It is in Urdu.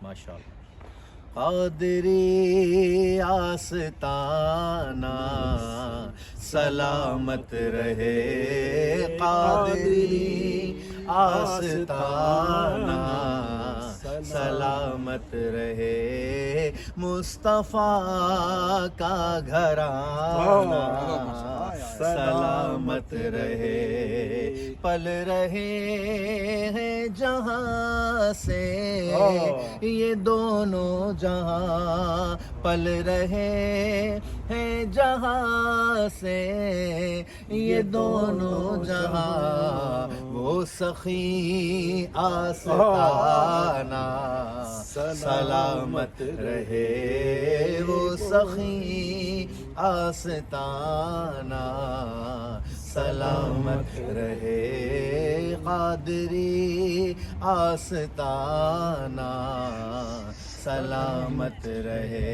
ماشاءاللہ. قادری آستانہ سلامت رہے، قادری آستانہ سلامت رہے، مصطفیٰ کا گھرانہ سلامت رہے، پل رہے ہیں جہاں سے یہ دونوں جہاں، پل رہے ہیں جہاں سے یہ دونوں جہاں، وہ سخی آستانہ سلامت رہے، وہ سخی آستانہ سلامت رہے، قادری آستانہ سلامت رہے.